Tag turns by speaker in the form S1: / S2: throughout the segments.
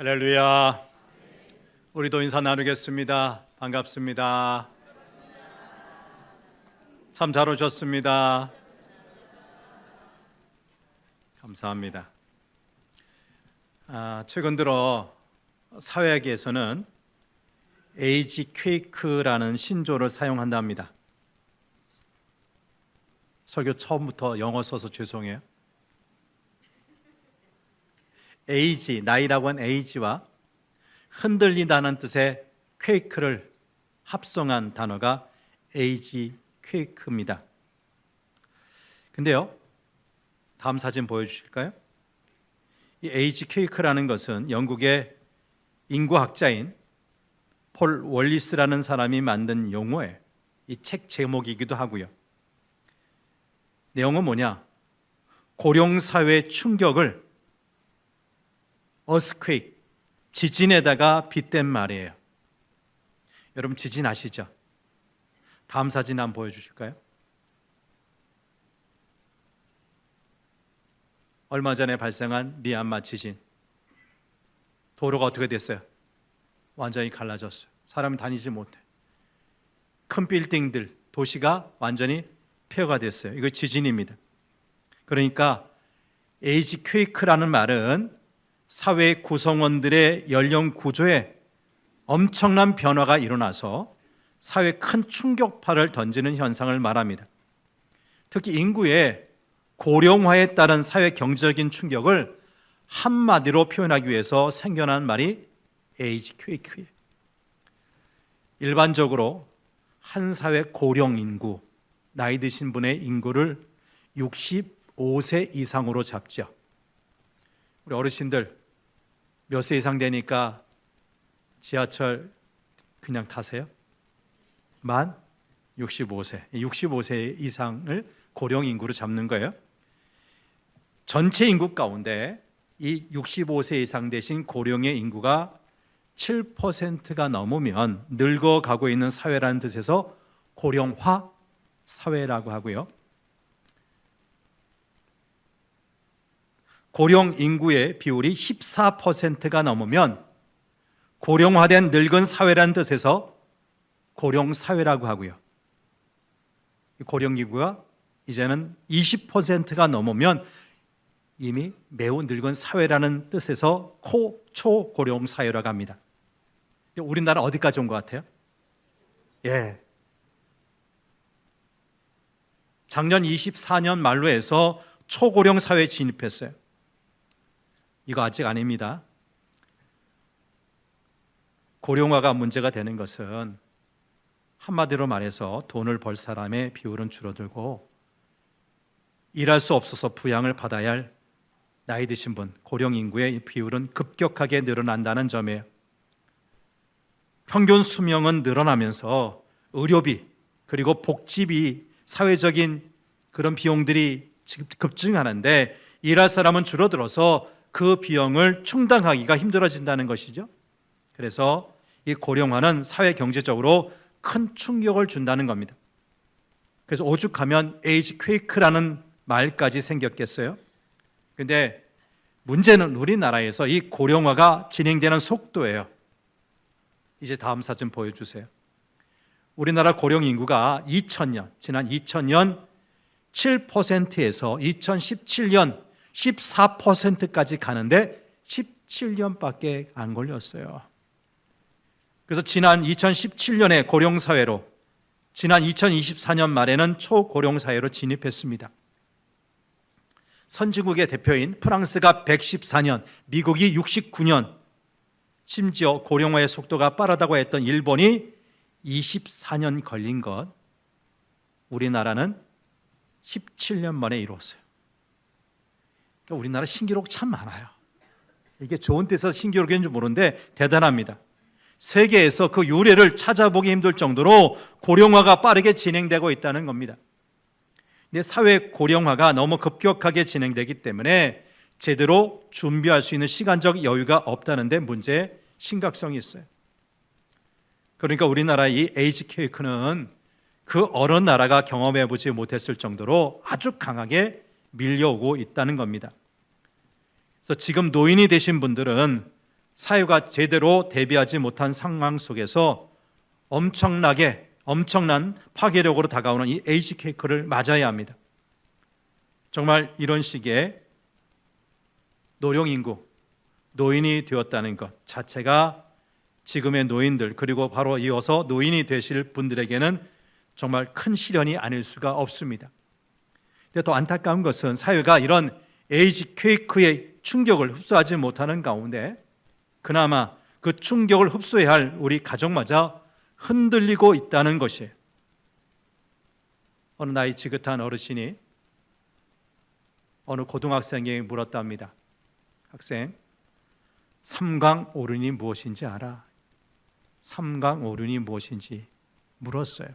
S1: 할렐루야. 우리도 인사 나누겠습니다. 반갑습니다. 참 잘 오셨습니다. 감사합니다. 최근 들어 사회학에서는 에이지 퀘이크라는 신조를 사용한답니다. 설교 처음부터 영어 써서 죄송해요. 에이지, 나이라고 한 에이지와 흔들린다는 뜻의 퀘이크를 합성한 단어가 에이지 퀘이크입니다. 근데요, 다음 사진 보여주실까요? 이 에이지 퀘이크라는 것은 영국의 인구학자인 폴 월리스라는 사람이 만든 용어예요. 이 책 제목이기도 하고요. 내용은 뭐냐? 고령사회 충격을 earthquake, 지진에다가 빗댄 말이에요. 여러분 지진 아시죠? 다음 사진 한번 보여주실까요? 얼마 전에 발생한 미얀마 지진. 도로가 어떻게 됐어요? 완전히 갈라졌어요. 사람이 다니지 못해. 큰 빌딩들, 도시가 완전히 폐허가 됐어요. 이거 지진입니다. 그러니까 에이지 퀘이크라는 말은 사회 구성원들의 연령 구조에 엄청난 변화가 일어나서 사회에 큰 충격파를 던지는 현상을 말합니다. 특히 인구의 고령화에 따른 사회 경제적인 충격을 한마디로 표현하기 위해서 생겨난 말이 에이지 퀘이크예요. 일반적으로 한 사회 고령 인구, 나이 드신 분의 인구를 65세 이상으로 잡죠. 우리 어르신들 몇 세 이상 되니까 지하철 그냥 타세요? 만 65세. 65세 이상을 고령 인구로 잡는 거예요. 전체 인구 가운데 이 65세 이상 되신 고령의 인구가 7%가 넘으면 늙어가고 있는 사회라는 뜻에서 고령화 사회라고 하고요. 고령 인구의 비율이 14%가 넘으면 고령화된 늙은 사회라는 뜻에서 고령 사회라고 하고요. 고령 인구가 이제는 20%가 넘으면 이미 매우 늙은 사회라는 뜻에서 초고령 사회라고 합니다. 우리나라 어디까지 온 것 같아요? 예. 작년 24년 말로 해서 초고령 사회에 진입했어요. 이거 아직 아닙니다. 고령화가 문제가 되는 것은 한마디로 말해서 돈을 벌 사람의 비율은 줄어들고 일할 수 없어서 부양을 받아야 할 나이 드신 분, 고령 인구의 비율은 급격하게 늘어난다는 점이에요. 평균 수명은 늘어나면서 의료비 그리고 복지비, 사회적인 그런 비용들이 급증하는데 일할 사람은 줄어들어서 그 비용을 충당하기가 힘들어진다는 것이죠. 그래서 이 고령화는 사회 경제적으로 큰 충격을 준다는 겁니다. 그래서 오죽하면 에이지 퀘이크라는 말까지 생겼겠어요. 그런데 문제는 우리나라에서 이 고령화가 진행되는 속도예요. 이제 다음 사진 보여주세요. 우리나라 고령 인구가 지난 2000년 7%에서 2017년 14%까지 가는데 17년밖에 안 걸렸어요. 그래서 지난 2017년에 고령사회로, 지난 2024년 말에는 초고령사회로 진입했습니다. 선진국의 대표인 프랑스가 114년, 미국이 69년, 심지어 고령화의 속도가 빠르다고 했던 일본이 24년 걸린 것, 우리나라는 17년 만에 이루었어요. 그러니까 우리나라 신기록 참 많아요. 이게 좋은 뜻에서 신기록인지 모르는데 대단합니다. 세계에서 그 유래를 찾아보기 힘들 정도로 고령화가 빠르게 진행되고 있다는 겁니다. 근데 사회 고령화가 너무 급격하게 진행되기 때문에 제대로 준비할 수 있는 시간적 여유가 없다는 데 문제의 심각성이 있어요. 그러니까 우리나라의 이 에이지 퀘이크는 그 어느 나라가 경험해보지 못했을 정도로 아주 강하게 밀려오고 있다는 겁니다. 그래서 지금 노인이 되신 분들은 사회가 제대로 대비하지 못한 상황 속에서 엄청난 파괴력으로 다가오는 이 에이즈 퀘이크를 맞아야 합니다. 정말 이런 식의 노령인구, 노인이 되었다는 것 자체가 지금의 노인들, 그리고 바로 이어서 노인이 되실 분들에게는 정말 큰 시련이 아닐 수가 없습니다. 근데 더 안타까운 것은 사회가 이런 에이즈 퀘이크의 충격을 흡수하지 못하는 가운데 그나마 그 충격을 흡수해야 할 우리 가정마저 흔들리고 있다는 것이에요. 어느 나이 지긋한 어르신이 어느 고등학생에게 물었답니다. 학생, 삼강오륜이 무엇인지 알아? 삼강오륜이 무엇인지 물었어요.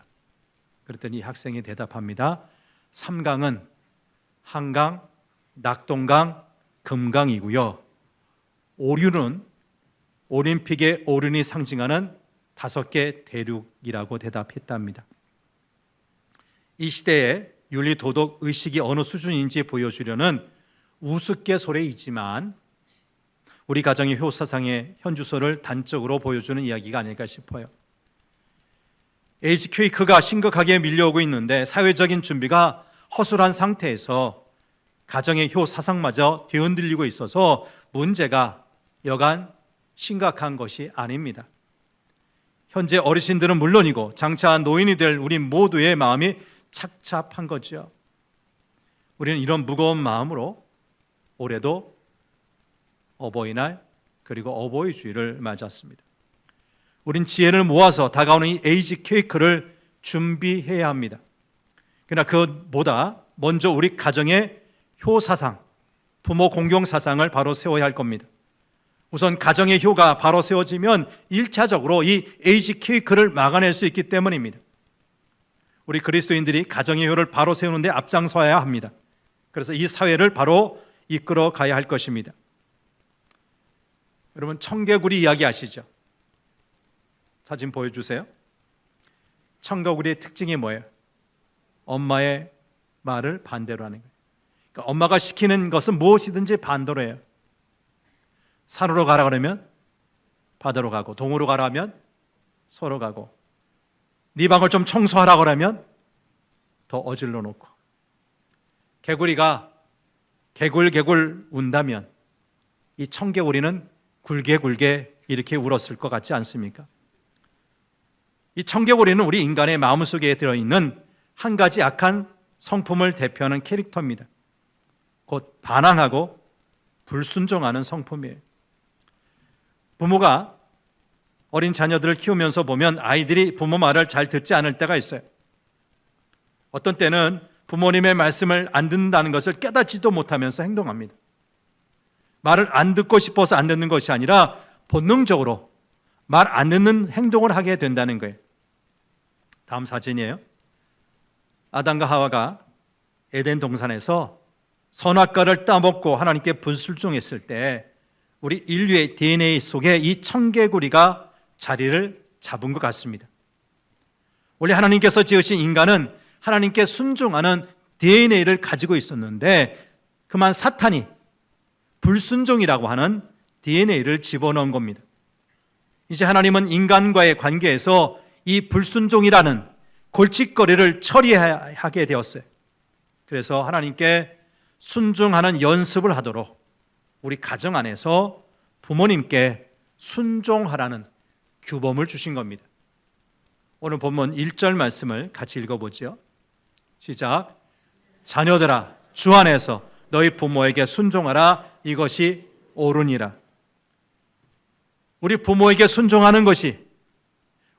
S1: 그랬더니 이 학생이 대답합니다. 삼강은 한강, 낙동강, 금강이고요. 오륜은 올림픽의 오륜이 상징하는 5개 대륙이라고 대답했답니다. 이 시대의 윤리, 도덕, 의식이 어느 수준인지 보여주려는 우스갯소리이지만 우리 가정의 효사상의 현주소를 단적으로 보여주는 이야기가 아닐까 싶어요. 에이즈 퀘이크가 심각하게 밀려오고 있는데 사회적인 준비가 허술한 상태에서 가정의 효사상마저 뒤흔들리고 있어서 문제가 여간 심각한 것이 아닙니다. 현재 어르신들은 물론이고 장차 노인이 될 우리 모두의 마음이 착잡한 거죠. 우리는 이런 무거운 마음으로 올해도 어버이날 그리고 어버이 주일을 맞았습니다. 우린 지혜를 모아서 다가오는 이 에이즈 퀘이크를 준비해야 합니다. 그러나 그것보다 먼저 우리 가정의 효사상, 부모 공경 사상을 바로 세워야 할 겁니다. 우선 가정의 효가 바로 세워지면 1차적으로 이 에이즈 퀘이크를 막아낼 수 있기 때문입니다. 우리 그리스도인들이 가정의 효를 바로 세우는 데 앞장서야 합니다. 그래서 이 사회를 바로 이끌어 가야 할 것입니다. 여러분, 청개구리 이야기 아시죠? 사진 보여주세요. 청개구리의 특징이 뭐예요? 엄마의 말을 반대로 하는 거예요. 그러니까 엄마가 시키는 것은 무엇이든지 반대로 해요. 산으로 가라 그러면 바다로 가고, 동으로 가라 하면 서로 가고, 네 방을 좀 청소하라 그러면 더 어질러 놓고, 개구리가 개굴개굴 운다면 이 청개구리는 굴개굴개 이렇게 울었을 것 같지 않습니까? 이 청개구리는 우리 인간의 마음속에 들어있는 한 가지 악한 성품을 대표하는 캐릭터입니다. 곧 반항하고 불순종하는 성품이에요. 부모가 어린 자녀들을 키우면서 보면 아이들이 부모 말을 잘 듣지 않을 때가 있어요. 어떤 때는 부모님의 말씀을 안 듣는다는 것을 깨닫지도 못하면서 행동합니다. 말을 안 듣고 싶어서 안 듣는 것이 아니라 본능적으로 말 안 듣는 행동을 하게 된다는 거예요. 다음 사진이에요. 아담과 하와가 에덴 동산에서 선악과를 따먹고 하나님께 불순종했을 때 우리 인류의 DNA 속에 이 청개구리가 자리를 잡은 것 같습니다. 원래 하나님께서 지으신 인간은 하나님께 순종하는 DNA를 가지고 있었는데 그만 사탄이 불순종이라고 하는 DNA를 집어넣은 겁니다. 이제 하나님은 인간과의 관계에서 이 불순종이라는 골칫거리를 처리하게 되었어요. 그래서 하나님께 순종하는 연습을 하도록 우리 가정 안에서 부모님께 순종하라는 규범을 주신 겁니다. 오늘 본문 1절 말씀을 같이 읽어보죠. 시작. 자녀들아, 주 안에서 너희 부모에게 순종하라. 이것이 옳으니라. 우리 부모에게 순종하는 것이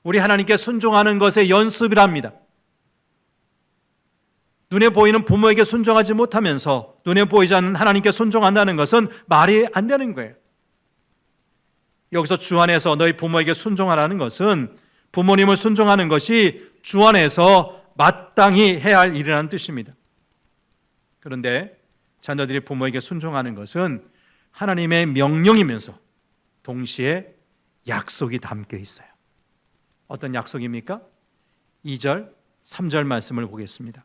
S1: 우리 하나님께 순종하는 것의 연습이랍니다. 눈에 보이는 부모에게 순종하지 못하면서 눈에 보이지 않는 하나님께 순종한다는 것은 말이 안 되는 거예요. 여기서 주 안에서 너희 부모에게 순종하라는 것은 부모님을 순종하는 것이 주 안에서 마땅히 해야 할 일이라는 뜻입니다. 그런데 자녀들이 부모에게 순종하는 것은 하나님의 명령이면서 동시에 약속이 담겨 있어요. 어떤 약속입니까? 2절, 3절 말씀을 보겠습니다.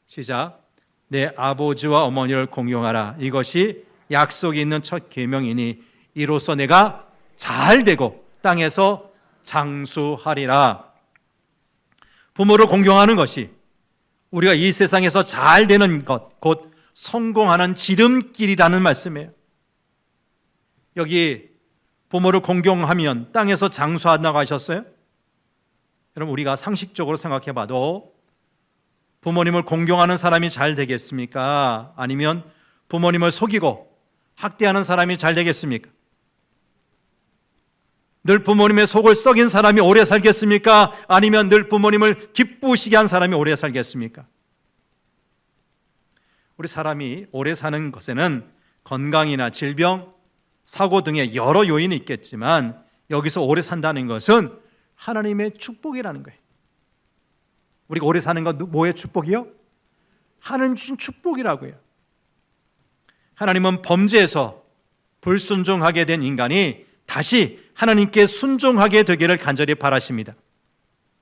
S1: 시작. 내 아버지와 어머니를 공경하라. 이것이 약속이 있는 첫 계명이니 이로써 내가 잘 되고 땅에서 장수하리라. 부모를 공경하는 것이 우리가 이 세상에서 잘 되는 것, 곧 성공하는 지름길이라는 말씀이에요. 여기 부모를 공경하면 땅에서 장수한다고 하셨어요? 여러분, 우리가 상식적으로 생각해 봐도 부모님을 공경하는 사람이 잘 되겠습니까? 아니면 부모님을 속이고 학대하는 사람이 잘 되겠습니까? 늘 부모님의 속을 썩인 사람이 오래 살겠습니까? 아니면 늘 부모님을 기쁘시게 한 사람이 오래 살겠습니까? 우리 사람이 오래 사는 것에는 건강이나 질병, 사고 등의 여러 요인이 있겠지만 여기서 오래 산다는 것은 하나님의 축복이라는 거예요. 우리가 오래 사는 건 뭐의 축복이요? 하나님 주신 축복이라고요. 하나님은 범죄에서 불순종하게 된 인간이 다시 하나님께 순종하게 되기를 간절히 바라십니다.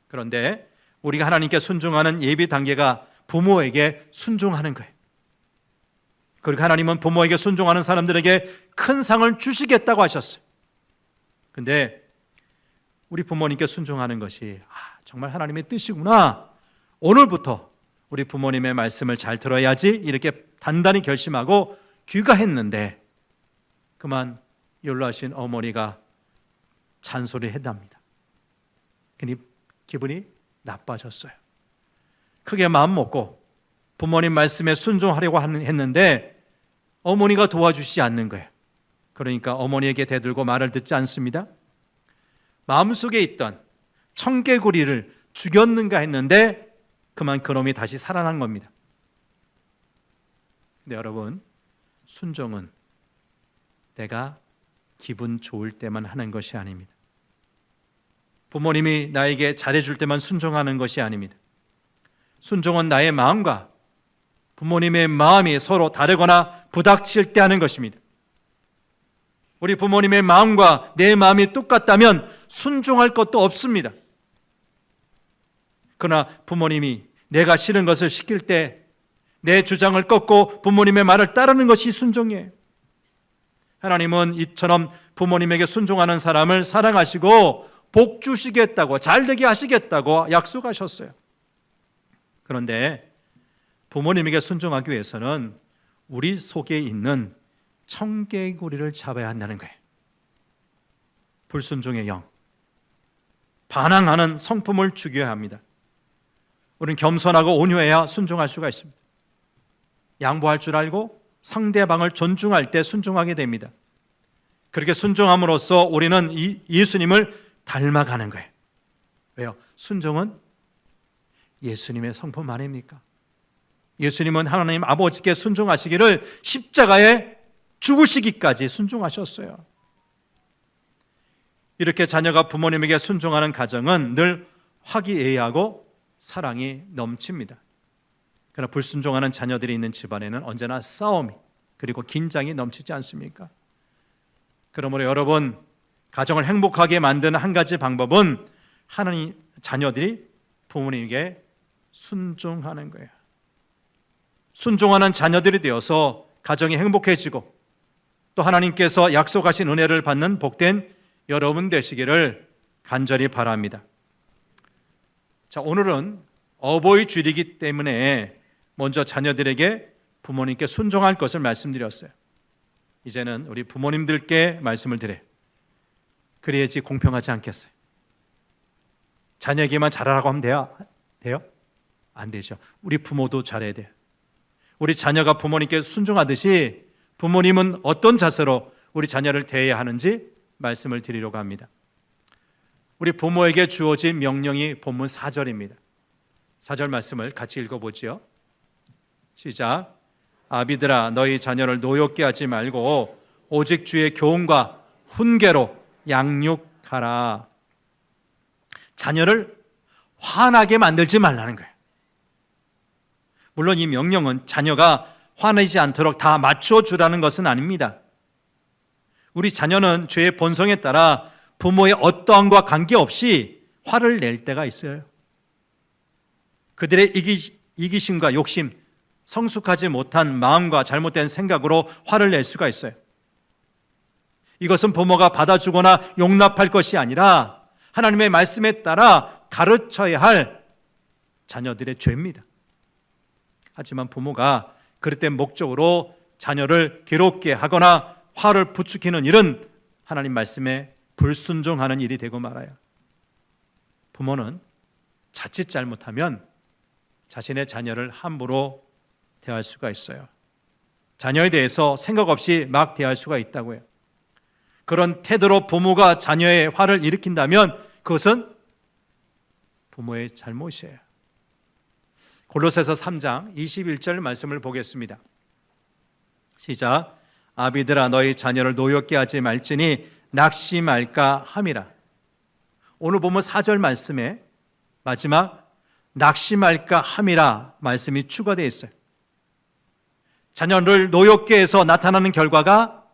S1: 그런데 우리가 하나님께 순종하는 예비 단계가 부모에게 순종하는 거예요. 그리고 하나님은 부모에게 순종하는 사람들에게 큰 상을 주시겠다고 하셨어요. 근데 우리 부모님께 순종하는 것이 정말 하나님의 뜻이구나, 오늘부터 우리 부모님의 말씀을 잘 들어야지, 이렇게 단단히 결심하고 귀가했는데 그만 연로하신 어머니가 잔소리를 했답니다. 그니 기분이 나빠졌어요. 크게 마음 먹고 부모님 말씀에 순종하려고 했는데 어머니가 도와주시지 않는 거예요. 그러니까 어머니에게 대들고 말을 듣지 않습니다. 마음속에 있던 청개구리를 죽였는가 했는데 그만 그놈이 다시 살아난 겁니다. 근데 여러분, 순종은 내가 기분 좋을 때만 하는 것이 아닙니다. 부모님이 나에게 잘해줄 때만 순종하는 것이 아닙니다. 순종은 나의 마음과 부모님의 마음이 서로 다르거나 부닥칠 때 하는 것입니다. 우리 부모님의 마음과 내 마음이 똑같다면 순종할 것도 없습니다. 그러나 부모님이 내가 싫은 것을 시킬 때 내 주장을 꺾고 부모님의 말을 따르는 것이 순종이에요. 하나님은 이처럼 부모님에게 순종하는 사람을 사랑하시고 복 주시겠다고, 잘되게 하시겠다고 약속하셨어요. 그런데 부모님에게 순종하기 위해서는 우리 속에 있는 청개구리를 잡아야 한다는 거예요. 불순종의 영, 반항하는 성품을 죽여야 합니다. 우리는 겸손하고 온유해야 순종할 수가 있습니다. 양보할 줄 알고 상대방을 존중할 때 순종하게 됩니다. 그렇게 순종함으로써 우리는 예수님을 닮아가는 거예요. 왜요? 순종은 예수님의 성품 아닙니까? 예수님은 하나님 아버지께 순종하시기를 십자가에 죽으시기까지 순종하셨어요. 이렇게 자녀가 부모님에게 순종하는 가정은 늘 화기애애하고 사랑이 넘칩니다. 그러나 불순종하는 자녀들이 있는 집안에는 언제나 싸움이, 그리고 긴장이 넘치지 않습니까? 그러므로 여러분, 가정을 행복하게 만드는 한 가지 방법은 하나님 자녀들이 부모님에게 순종하는 거예요. 순종하는 자녀들이 되어서 가정이 행복해지고 또 하나님께서 약속하신 은혜를 받는 복된 여러분 되시기를 간절히 바랍니다. 자, 오늘은 어버이 주일이기 때문에 먼저 자녀들에게 부모님께 순종할 것을 말씀드렸어요. 이제는 우리 부모님들께 말씀을 드려요. 그래야지 공평하지 않겠어요? 자녀에게만 잘하라고 하면 돼요? 안 되죠. 우리 부모도 잘해야 돼요. 우리 자녀가 부모님께 순종하듯이 부모님은 어떤 자세로 우리 자녀를 대해야 하는지 말씀을 드리려고 합니다. 우리 부모에게 주어진 명령이 본문 4절입니다. 4절 말씀을 같이 읽어보지요. 시작. 아비들아, 너희 자녀를 노엽게 하지 말고 오직 주의 교훈과 훈계로 양육하라. 자녀를 화나게 만들지 말라는 거예요. 물론 이 명령은 자녀가 화내지 않도록 다 맞춰주라는 것은 아닙니다. 우리 자녀는 죄의 본성에 따라 부모의 어떠함과 관계없이 화를 낼 때가 있어요. 그들의 이기심과 욕심, 성숙하지 못한 마음과 잘못된 생각으로 화를 낼 수가 있어요. 이것은 부모가 받아주거나 용납할 것이 아니라 하나님의 말씀에 따라 가르쳐야 할 자녀들의 죄입니다. 하지만 부모가 그릇된 목적으로 자녀를 괴롭게 하거나 화를 부추기는 일은 하나님 말씀에 불순종하는 일이 되고 말아요. 부모는 자칫 잘못하면 자신의 자녀를 함부로 대할 수가 있어요. 자녀에 대해서 생각 없이 막 대할 수가 있다고요. 그런 태도로 부모가 자녀의 화를 일으킨다면 그것은 부모의 잘못이에요. 골로새서 3장 21절 말씀을 보겠습니다. 시작. 아비들아 너희 자녀를 노엽게 하지 말지니 낙심할까 함이라. 오늘 보면 4절 말씀에 마지막 낙심할까 함이라 말씀이 추가되어 있어요. 자녀를 노엽게 해서 나타나는 결과가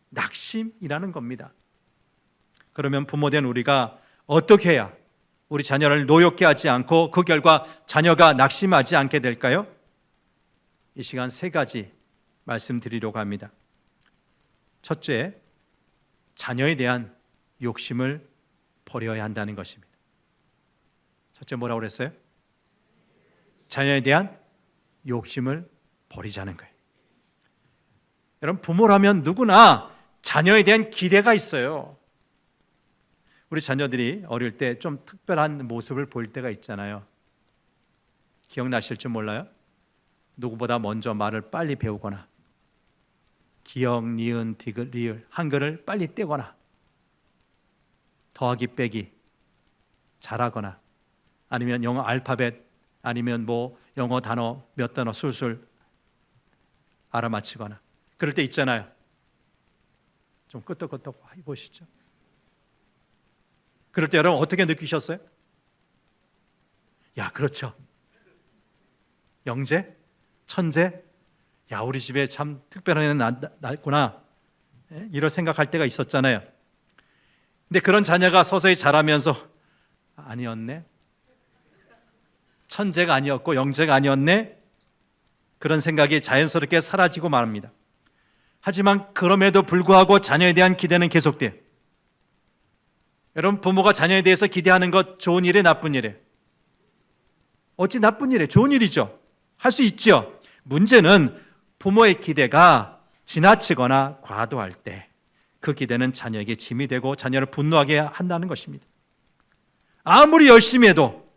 S1: 낙심이라는 겁니다. 그러면 부모된 우리가 어떻게 해야 우리 자녀를 노엽게 하지 않고 그 결과 자녀가 낙심하지 않게 될까요? 이 시간 3가지 말씀드리려고 합니다. 첫째, 자녀에 대한 욕심을 버려야 한다는 것입니다. 첫째 뭐라고 그랬어요? 자녀에 대한 욕심을 버리자는 거예요. 여러분, 부모라면 누구나 자녀에 대한 기대가 있어요. 우리 자녀들이 어릴 때 좀 특별한 모습을 보일 때가 있잖아요. 기억나실 줄 몰라요? 누구보다 먼저 말을 빨리 배우거나 기역, 니은, 디귿, 리을, 한글을 빨리 떼거나 더하기 빼기 잘하거나 아니면 영어 알파벳 아니면 뭐 영어 단어 몇 단어 술술 알아맞히거나 그럴 때 있잖아요. 좀 끄떡끄떡 해보시죠. 그럴 때 여러분 어떻게 느끼셨어요? 야, 그렇죠. 영재? 천재? 야, 우리 집에 참 특별한 애는 낳았구나. 이런 생각할 때가 있었잖아요. 근데 그런 자녀가 서서히 자라면서 아니었네. 천재가 아니었고 영재가 아니었네. 그런 생각이 자연스럽게 사라지고 말합니다. 하지만 그럼에도 불구하고 자녀에 대한 기대는 계속돼요. 여러분, 부모가 자녀에 대해서 기대하는 것 좋은 일이에요, 나쁜 일이에요? 어찌 나쁜 일이에요? 좋은 일이죠. 할 수 있죠. 문제는 부모의 기대가 지나치거나 과도할 때 그 기대는 자녀에게 짐이 되고 자녀를 분노하게 한다는 것입니다. 아무리 열심히 해도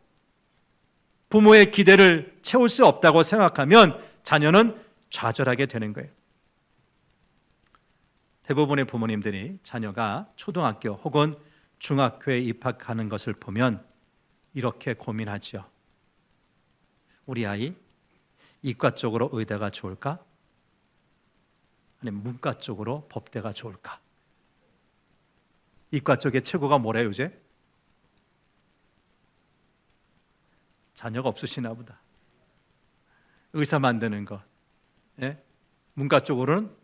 S1: 부모의 기대를 채울 수 없다고 생각하면 자녀는 좌절하게 되는 거예요. 대부분의 부모님들이 자녀가 초등학교 혹은 중학교에 입학하는 것을 보면 이렇게 고민하죠. 우리 아이 이과 쪽으로 의대가 좋을까? 아니면 문과 쪽으로 법대가 좋을까? 이과 쪽에 최고가 뭐래요, 요새? 자녀가 없으시나 보다. 의사 만드는 것, 문과 쪽으로는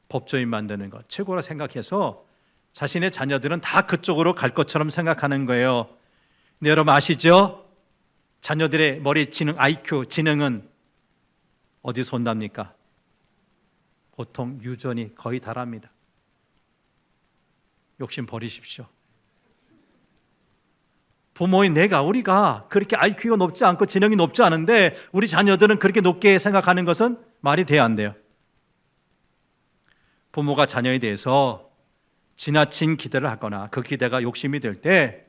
S1: 법조인 만드는 것, 최고라 생각해서 자신의 자녀들은 다 그쪽으로 갈 것처럼 생각하는 거예요. 근데 여러분 아시죠? 자녀들의 머리 지능, IQ, 지능은 어디서 온답니까? 보통 유전이 거의 달합니다. 욕심 버리십시오. 부모인 우리가 그렇게 IQ가 높지 않고 지능이 높지 않은데 우리 자녀들은 그렇게 높게 생각하는 것은 말이 돼야 안 돼요. 부모가 자녀에 대해서 지나친 기대를 하거나 그 기대가 욕심이 될 때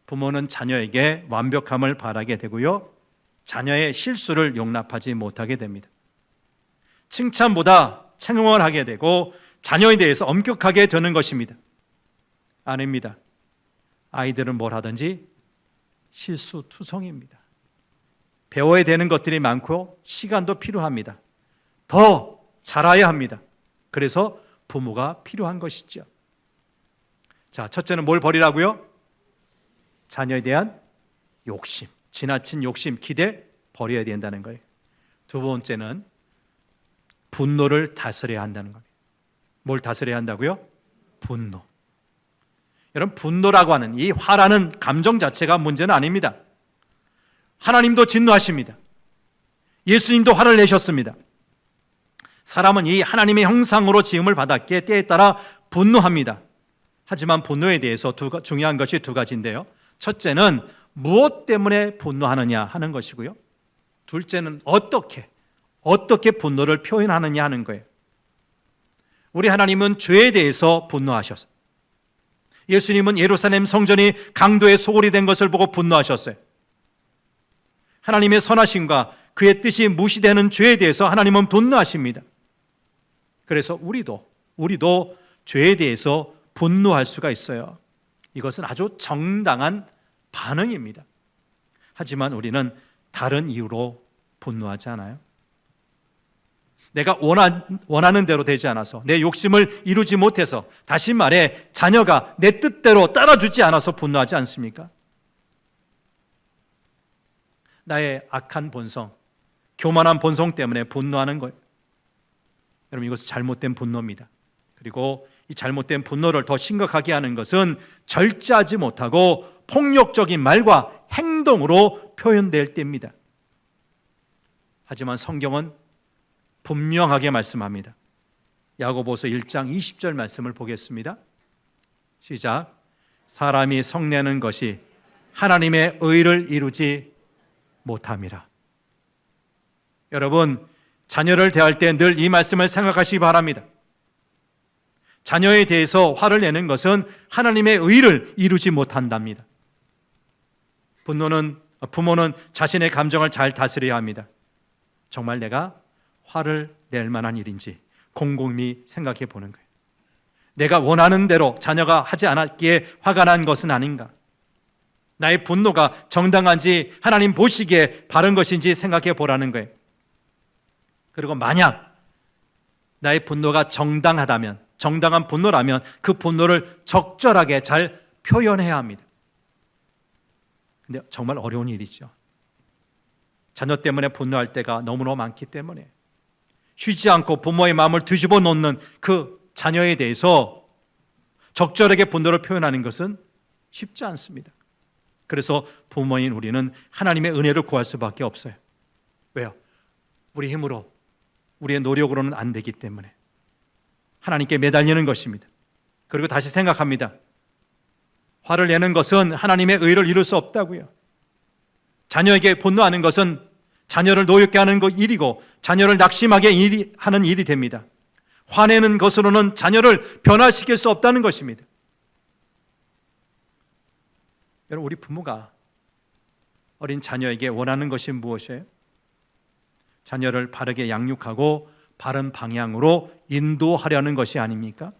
S1: 부모는 자녀에게 완벽함을 바라게 되고요, 자녀의 실수를 용납하지 못하게 됩니다. 칭찬보다 책망을 하게 되고 자녀에 대해서 엄격하게 되는 것입니다. 아닙니다. 아이들은 뭘 하든지 실수투성입니다. 배워야 되는 것들이 많고 시간도 필요합니다. 더 잘해야 합니다. 그래서 부모가 필요한 것이죠. 자, 첫째는 뭘 버리라고요? 자녀에 대한 욕심, 지나친 욕심, 기대 버려야 된다는 거예요. 두 번째는 분노를 다스려야 한다는 겁니다. 뭘 다스려야 한다고요? 분노. 여러분, 분노라고 하는 이 화라는 감정 자체가 문제는 아닙니다. 하나님도 진노하십니다. 예수님도 화를 내셨습니다. 사람은 이 하나님의 형상으로 지음을 받았기에 때에 따라 분노합니다. 하지만 분노에 대해서 중요한 것이 두 가지인데요. 첫째는 무엇 때문에 분노하느냐 하는 것이고요. 둘째는 어떻게 분노를 표현하느냐 하는 거예요. 우리 하나님은 죄에 대해서 분노하셨어요. 예수님은 예루살렘 성전이 강도의 소굴이 된 것을 보고 분노하셨어요. 하나님의 선하심과 그의 뜻이 무시되는 죄에 대해서 하나님은 분노하십니다. 그래서 우리도 죄에 대해서 분노할 수가 있어요. 이것은 아주 정당한 반응입니다. 하지만 우리는 다른 이유로 분노하지 않아요. 내가 원하는 대로 되지 않아서, 내 욕심을 이루지 못해서, 다시 말해 자녀가 내 뜻대로 따라주지 않아서 분노하지 않습니까? 나의 악한 본성, 교만한 본성 때문에 분노하는 거예요. 여러분, 이것은 잘못된 분노입니다. 그리고 이 잘못된 분노를 더 심각하게 하는 것은 절제하지 못하고 폭력적인 말과 행동으로 표현될 때입니다. 하지만 성경은 분명하게 말씀합니다. 야고보서 1장 20절 말씀을 보겠습니다. 시작. 사람이 성내는 것이 하나님의 의를 이루지 못함이라. 여러분, 자녀를 대할 때 늘 이 말씀을 생각하시기 바랍니다. 자녀에 대해서 화를 내는 것은 하나님의 의를 이루지 못한답니다. 부모는 자신의 감정을 잘 다스려야 합니다. 정말 내가 화를 낼 만한 일인지 곰곰이 생각해 보는 거예요. 내가 원하는 대로 자녀가 하지 않았기에 화가 난 것은 아닌가? 나의 분노가 정당한지 하나님 보시기에 바른 것인지 생각해 보라는 거예요. 그리고 만약 나의 분노가 정당하다면, 정당한 분노라면 그 분노를 적절하게 잘 표현해야 합니다. 근데 정말 어려운 일이죠. 자녀 때문에 분노할 때가 너무나 많기 때문에 쉬지 않고 부모의 마음을 뒤집어 놓는 그 자녀에 대해서 적절하게 분노를 표현하는 것은 쉽지 않습니다. 그래서 부모인 우리는 하나님의 은혜를 구할 수밖에 없어요. 왜요? 우리 힘으로, 우리의 노력으로는 안 되기 때문에 하나님께 매달리는 것입니다. 그리고 다시 생각합니다. 화를 내는 것은 하나님의 의를 이룰 수 없다고요. 자녀에게 분노하는 것은 자녀를 노엽게 하는 일이고 자녀를 낙심하게 하는 일이 됩니다. 화내는 것으로는 자녀를 변화시킬 수 없다는 것입니다. 여러분, 우리 부모가 어린 자녀에게 원하는 것이 무엇이에요? 자녀를 바르게 양육하고 바른 방향으로 인도하려는 것이 아닙니까?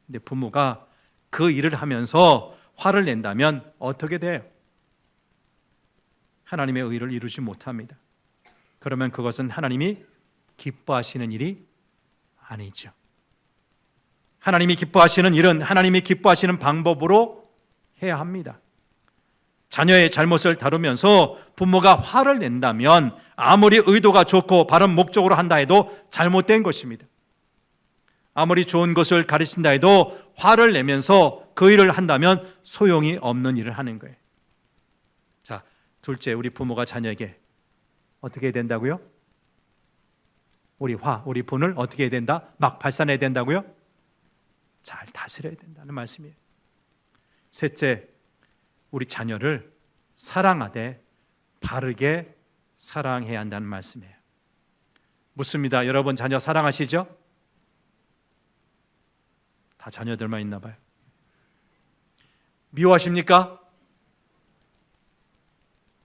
S1: 근데 부모가 그 일을 하면서 화를 낸다면 어떻게 돼요? 하나님의 의를 이루지 못합니다. 그러면 그것은 하나님이 기뻐하시는 일이 아니죠. 하나님이 기뻐하시는 일은 하나님이 기뻐하시는 방법으로 해야 합니다. 자녀의 잘못을 다루면서 부모가 화를 낸다면 아무리 의도가 좋고 바른 목적으로 한다 해도 잘못된 것입니다. 아무리 좋은 것을 가르친다 해도 화를 내면서 그 일을 한다면 소용이 없는 일을 하는 거예요. 자, 둘째, 우리 부모가 자녀에게 어떻게 해야 된다고요? 우리 분을 어떻게 해야 된다? 막 발산해야 된다고요? 잘 다스려야 된다는 말씀이에요. 셋째, 우리 자녀를 사랑하되 바르게 사랑해야 한다는 말씀이에요. 묻습니다. 여러분 자녀 사랑하시죠? 다 자녀들만 있나 봐요. 미워하십니까?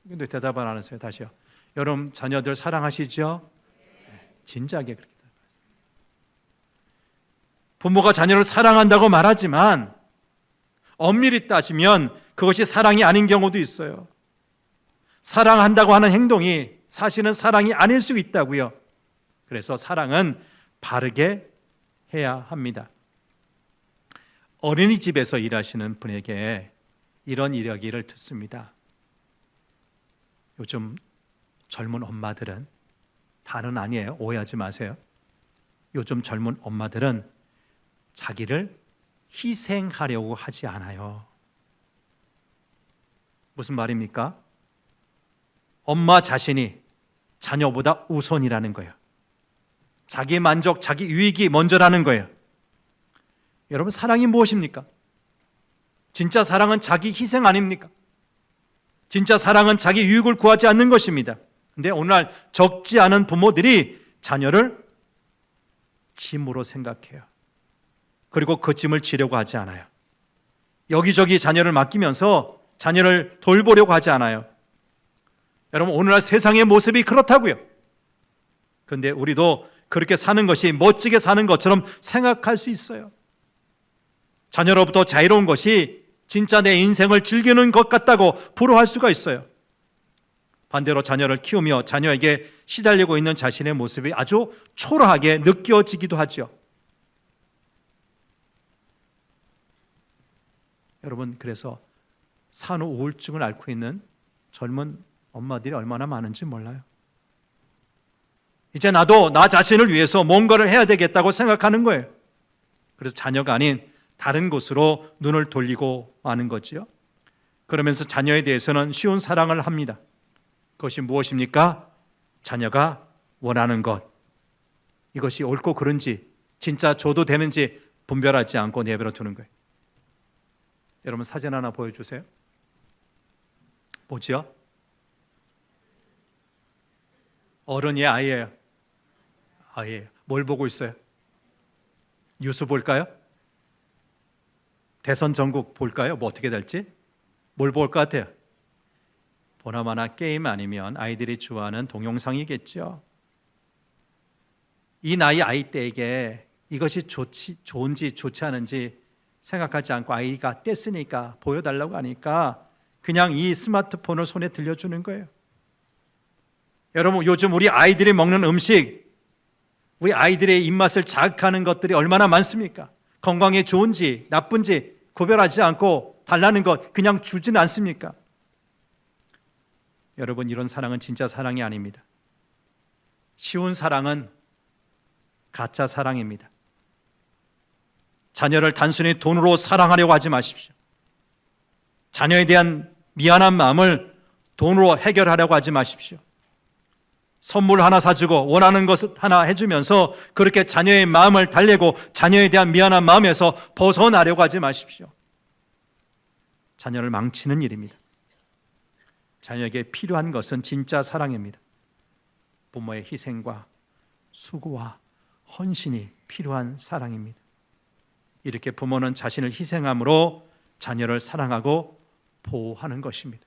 S1: 근데 대답을 안 하세요. 다시요. 여러분 자녀들 사랑하시죠? 진지하게 그렇게 대답하세요. 부모가 자녀를 사랑한다고 말하지만 엄밀히 따지면 그것이 사랑이 아닌 경우도 있어요. 사랑한다고 하는 행동이 사실은 사랑이 아닐 수 있다고요. 그래서 사랑은 바르게 해야 합니다. 어린이집에서 일하시는 분에게 이런 이야기를 듣습니다. 요즘 젊은 엄마들은, 다는 아니에요. 오해하지 마세요. 요즘 젊은 엄마들은 자기를 희생하려고 하지 않아요. 무슨 말입니까? 엄마 자신이 자녀보다 우선이라는 거예요. 자기 만족, 자기 유익이 먼저라는 거예요. 여러분, 사랑이 무엇입니까? 진짜 사랑은 자기 희생 아닙니까? 진짜 사랑은 자기 유익을 구하지 않는 것입니다. 근데 오늘날 적지 않은 부모들이 자녀를 짐으로 생각해요. 그리고 그 짐을 지려고 하지 않아요. 여기저기 자녀를 맡기면서 자녀를 돌보려고 하지 않아요. 여러분, 오늘날 세상의 모습이 그렇다고요. 그런데 우리도 그렇게 사는 것이 멋지게 사는 것처럼 생각할 수 있어요. 자녀로부터 자유로운 것이 진짜 내 인생을 즐기는 것 같다고 부러워할 수가 있어요. 반대로 자녀를 키우며 자녀에게 시달리고 있는 자신의 모습이 아주 초라하게 느껴지기도 하죠. 여러분, 그래서 산후 우울증을 앓고 있는 젊은 엄마들이 얼마나 많은지 몰라요. 이제 나도 나 자신을 위해서 뭔가를 해야 되겠다고 생각하는 거예요. 그래서 자녀가 아닌 다른 곳으로 눈을 돌리고 마는 거지요. 그러면서 자녀에 대해서는 쉬운 사랑을 합니다. 그것이 무엇입니까? 자녀가 원하는 것. 이것이 옳고 그른지, 진짜 줘도 되는지 분별하지 않고 내버려 두는 거예요. 여러분, 사진 하나 보여주세요. 뭐지요? 어른이 아이예요. 아이예요. 뭘 보고 있어요? 뉴스 볼까요? 대선 전국 볼까요? 뭐 어떻게 될지? 뭘 볼 것 같아요? 보나마나 게임 아니면 아이들이 좋아하는 동영상이겠죠. 이 나이 아이 때에게 이것이 좋은지 좋지 않은지 생각하지 않고 아이가 뗐으니까 보여달라고 하니까 그냥 이 스마트폰을 손에 들려주는 거예요. 여러분, 요즘 우리 아이들이 먹는 음식, 우리 아이들의 입맛을 자극하는 것들이 얼마나 많습니까? 건강에 좋은지 나쁜지 구별하지 않고 달라는 것 그냥 주지는 않습니까? 여러분, 이런 사랑은 진짜 사랑이 아닙니다. 쉬운 사랑은 가짜 사랑입니다. 자녀를 단순히 돈으로 사랑하려고 하지 마십시오. 자녀에 대한 미안한 마음을 돈으로 해결하려고 하지 마십시오. 선물 하나 사주고 원하는 것 하나 해주면서 그렇게 자녀의 마음을 달래고 자녀에 대한 미안한 마음에서 벗어나려고 하지 마십시오. 자녀를 망치는 일입니다. 자녀에게 필요한 것은 진짜 사랑입니다. 부모의 희생과 수고와 헌신이 필요한 사랑입니다. 이렇게 부모는 자신을 희생함으로 자녀를 사랑하고 보호하는 것입니다.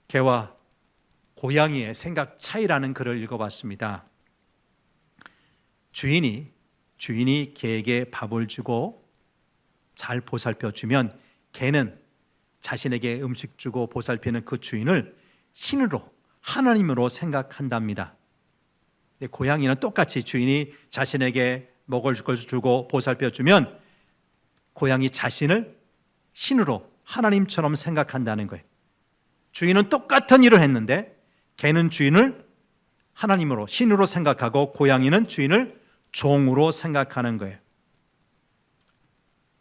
S1: 개와 고양이의 생각 차이라는 글을 읽어봤습니다. 주인이 개에게 밥을 주고 잘 보살펴 주면 개는 자신에게 음식 주고 보살피는 그 주인을 신으로, 하나님으로 생각한답니다. 근데 고양이는 똑같이 주인이 자신에게 먹을 걸 주고 보살펴 주면 고양이 자신을 신으로, 하나님처럼 생각한다는 거예요. 주인은 똑같은 일을 했는데 개는 주인을 하나님으로, 신으로 생각하고 고양이는 주인을 종으로 생각하는 거예요.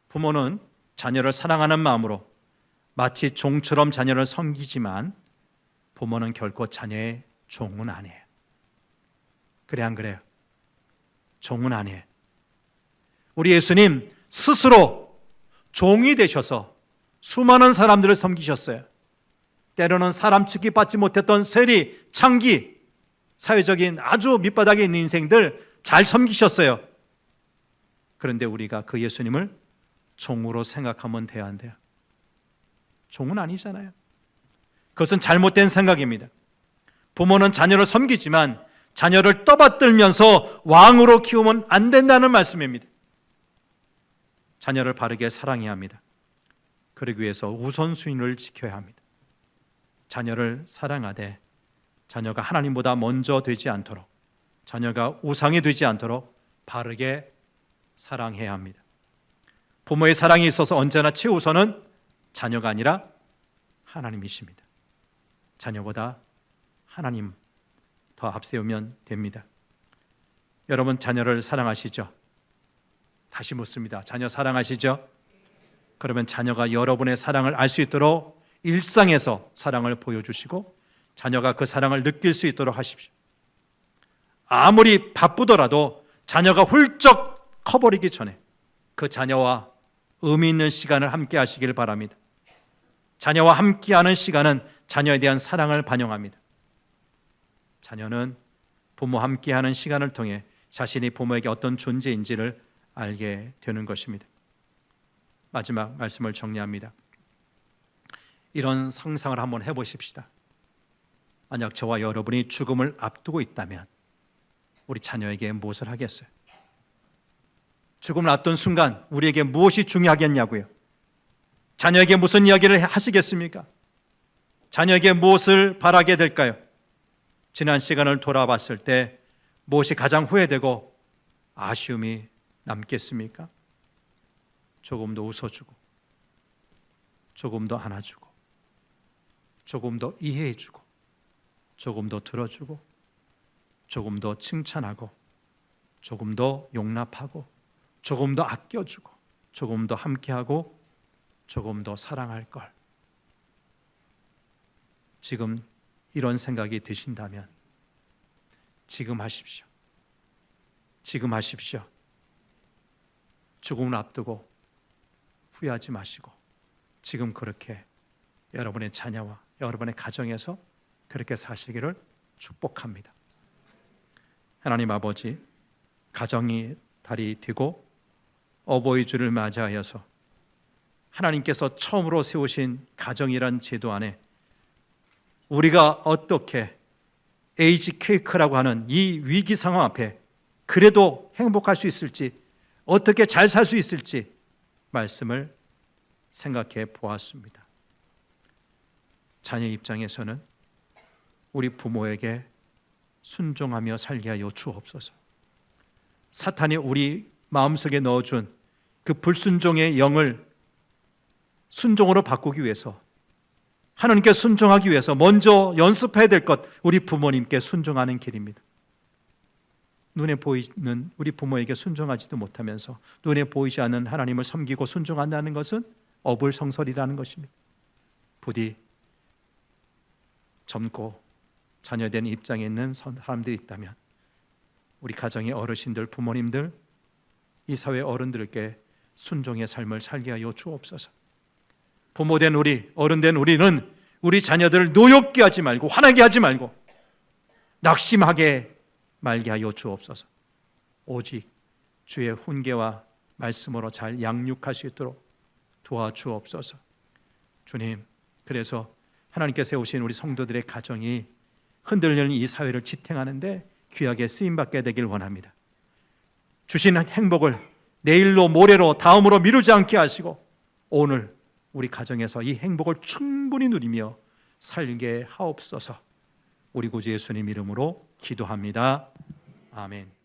S1: 부모는 자녀를 사랑하는 마음으로 마치 종처럼 자녀를 섬기지만 부모는 결코 자녀의 종은 아니에요. 그래 안 그래요? 종은 아니에요. 우리 예수님 스스로 종이 되셔서 수많은 사람들을 섬기셨어요. 때로는 사람 취급받지 못했던 세리, 창기, 사회적인 아주 밑바닥에 있는 인생들 잘 섬기셨어요. 그런데 우리가 그 예수님을 종으로 생각하면 돼야 안 돼요? 종은 아니잖아요. 그것은 잘못된 생각입니다. 부모는 자녀를 섬기지만 자녀를 떠받들면서 왕으로 키우면 안 된다는 말씀입니다. 자녀를 바르게 사랑해야 합니다. 그러기 위해서 우선순위를 지켜야 합니다. 자녀를 사랑하되 자녀가 하나님보다 먼저 되지 않도록, 자녀가 우상이 되지 않도록 바르게 사랑해야 합니다. 부모의 사랑에 있어서 언제나 최우선은 자녀가 아니라 하나님이십니다. 자녀보다 하나님 더 앞세우면 됩니다. 여러분, 자녀를 사랑하시죠? 다시 묻습니다. 자녀 사랑하시죠? 그러면 자녀가 여러분의 사랑을 알 수 있도록 일상에서 사랑을 보여주시고 자녀가 그 사랑을 느낄 수 있도록 하십시오. 아무리 바쁘더라도 자녀가 훌쩍 커버리기 전에 그 자녀와 의미 있는 시간을 함께 하시길 바랍니다. 자녀와 함께하는 시간은 자녀에 대한 사랑을 반영합니다. 자녀는 부모 함께하는 시간을 통해 자신이 부모에게 어떤 존재인지를 알게 되는 것입니다. 마지막 말씀을 정리합니다. 이런 상상을 한번 해보십시다. 만약 저와 여러분이 죽음을 앞두고 있다면 우리 자녀에게 무엇을 하겠어요? 죽음을 앞둔 순간 우리에게 무엇이 중요하겠냐고요? 자녀에게 무슨 이야기를 하시겠습니까? 자녀에게 무엇을 바라게 될까요? 지난 시간을 돌아봤을 때 무엇이 가장 후회되고 아쉬움이 남겠습니까? 조금 더 웃어주고, 조금 더 안아주고, 조금 더 이해해주고, 조금 더 들어주고, 조금 더 칭찬하고, 조금 더 용납하고, 조금 더 아껴주고, 조금 더 함께하고, 조금 더 사랑할 걸. 지금 이런 생각이 드신다면 지금 하십시오. 지금 하십시오. 죽음을 앞두고 후회하지 마시고 지금 그렇게 여러분의 자녀와 여러분의 가정에서 그렇게 사시기를 축복합니다. 하나님 아버지, 가정이 달이 되고 어버이 주를 맞이하여서 하나님께서 처음으로 세우신 가정이란 제도 안에 우리가 어떻게 에이지 케이크라고 하는 이 위기 상황 앞에 그래도 행복할 수 있을지, 어떻게 잘 살 수 있을지 말씀을 생각해 보았습니다. 자녀 입장에서는 우리 부모에게 순종하며 살게 하여 주옵소서. 사탄이 우리 마음속에 넣어준 그 불순종의 영을 순종으로 바꾸기 위해서, 하나님께 순종하기 위해서 먼저 연습해야 될 것, 우리 부모님께 순종하는 길입니다. 눈에 보이는 우리 부모에게 순종하지도 못하면서 눈에 보이지 않는 하나님을 섬기고 순종한다는 것은 어불성설이라는 것입니다. 부디 젊고 자녀된 입장에 있는 사람들이 있다면 우리 가정의 어르신들, 부모님들, 이 사회 어른들께 순종의 삶을 살게 하여 주옵소서. 부모된 우리, 어른된 우리는 우리 자녀들을 노엽게 하지 말고, 화나게 하지 말고, 낙심하게 말게 하여 주옵소서. 오직 주의 훈계와 말씀으로 잘 양육할 수 있도록 도와주옵소서. 주님, 그래서 하나님께 세우신 우리 성도들의 가정이 흔들리는 이 사회를 지탱하는데 귀하게 쓰임받게 되길 원합니다. 주신 행복을 내일로, 모레로, 다음으로 미루지 않게 하시고 오늘 우리 가정에서 이 행복을 충분히 누리며 살게 하옵소서. 우리 구주 예수님 이름으로 기도합니다. 아멘.